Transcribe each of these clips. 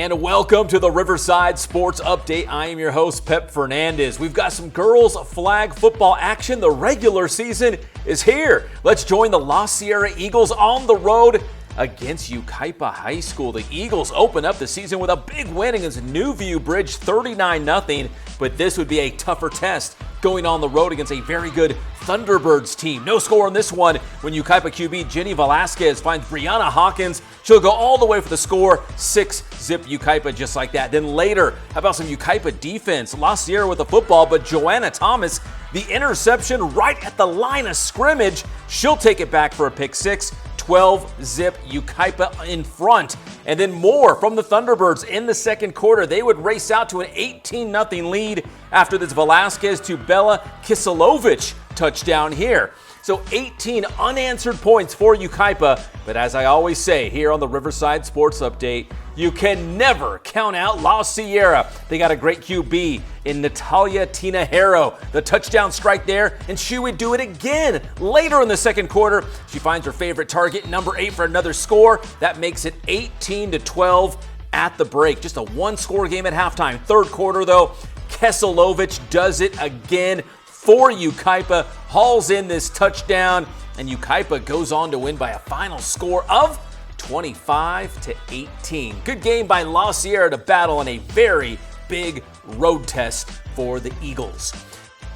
And welcome to the Riverside Sports Update. I am your host, Pep Fernandez. We've got some girls flag football action. The regular season is here. Let's join the La Sierra Eagles on the road against Yucaipa High School. The Eagles open up the season with a big win against New View Bridge, 39-0, but this would be a tougher test going on the road against a very good Thunderbirds team. No score on this one when Yucaipa QB Jenny Velasquez finds Brianna Hawkins. She'll go all the way for the score, 6-zip Yucaipa just like that. Then later, how about some Yucaipa defense? La Sierra with the football, but Joanna Thomas, the interception right at the line of scrimmage. She'll take it back for a pick six. 12-zip Yucaipa in front. And then more from the Thunderbirds in the second quarter. They would race out to an 18-0 lead after this Velasquez to Bella Kisilovic touchdown here. So 18 unanswered points for Yucaipa. But as I always say here on the Riverside Sports Update, you can never count out La Sierra. They got a great QB in Natalia Tinajero. The touchdown strike there, and she would do it again later in the second quarter. She finds her favorite target, number 8, for another score. That makes it 18-12 at the break. Just a one-score game at halftime. Third quarter, though, Kesilovic does it again for Yucaipa, hauls in this touchdown, and Yucaipa goes on to win by a final score of 25-18. Good game by La Sierra to battle in a very big road test for the Eagles.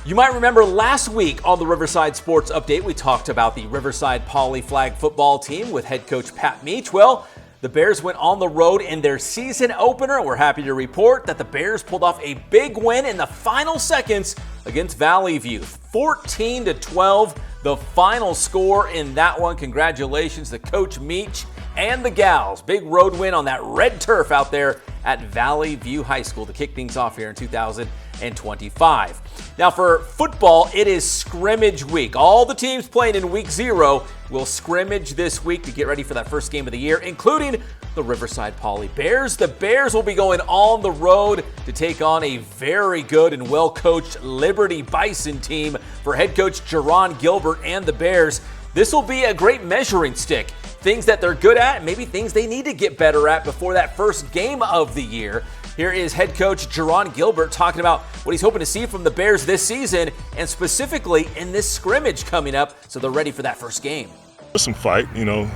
You might remember last week on the Riverside Sports Update, we talked about the Riverside Poly flag football team with head coach Pat Meach. Well, the Bears went on the road in their season opener. We're happy to report that the Bears pulled off a big win in the final seconds against Valley View. 14-12, the final score in that one. Congratulations to Coach Meach and the gals. Big road win on that red turf out there at Valley View High School to kick things off here in 2025. Now for football, it is scrimmage week. All the teams playing in week 0 will scrimmage this week to get ready for that first game of the year, including the Riverside Poly Bears. The Bears will be going on the road to take on a very good and well-coached Liberty Bison team for head coach Jerron Gilbert and the Bears. This will be a great measuring stick. Things that they're good at, maybe things they need to get better at before that first game of the year. Here is head coach Jerron Gilbert talking about what he's hoping to see from the Bears this season, and specifically in this scrimmage coming up, so they're ready for that first game. Some fight,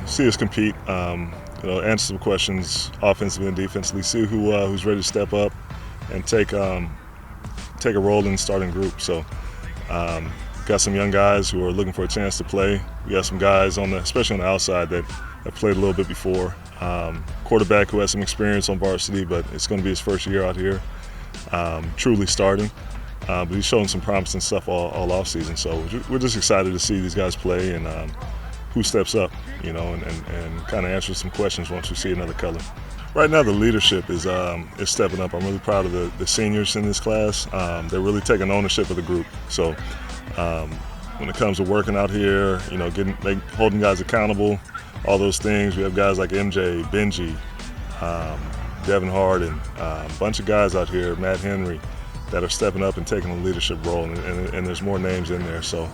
see us compete, answer some questions offensively and defensively, see who's ready to step up and take a role in the starting group. So got some young guys who are looking for a chance to play. We got some guys especially on the outside that have played a little bit before. Quarterback who has some experience on varsity, but it's going to be his first year out here, truly starting. But he's shown some promising stuff all offseason. So we're just excited to see these guys play and who steps up, and kind of answer some questions once we see another color. Right now, the leadership is stepping up. I'm really proud of the seniors in this class. They're really taking ownership of the group. So when it comes to working out here, holding guys accountable, all those things. We have guys like MJ, Benji, Devin Harden, a bunch of guys out here, Matt Henry, that are stepping up and taking a leadership role, and there's more names in there. So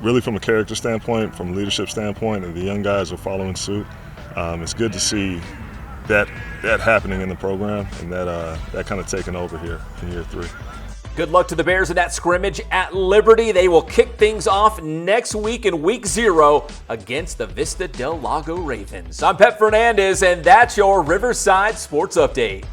really from a character standpoint, from a leadership standpoint, and the young guys are following suit. It's good to see that happening in the program and that kind of taking over here in year 3. Good luck to the Bears in that scrimmage at Liberty. They will kick things off next week in week 0 against the Vista Del Lago Ravens. I'm Pep Fernandez, and that's your Riverside Sports Update.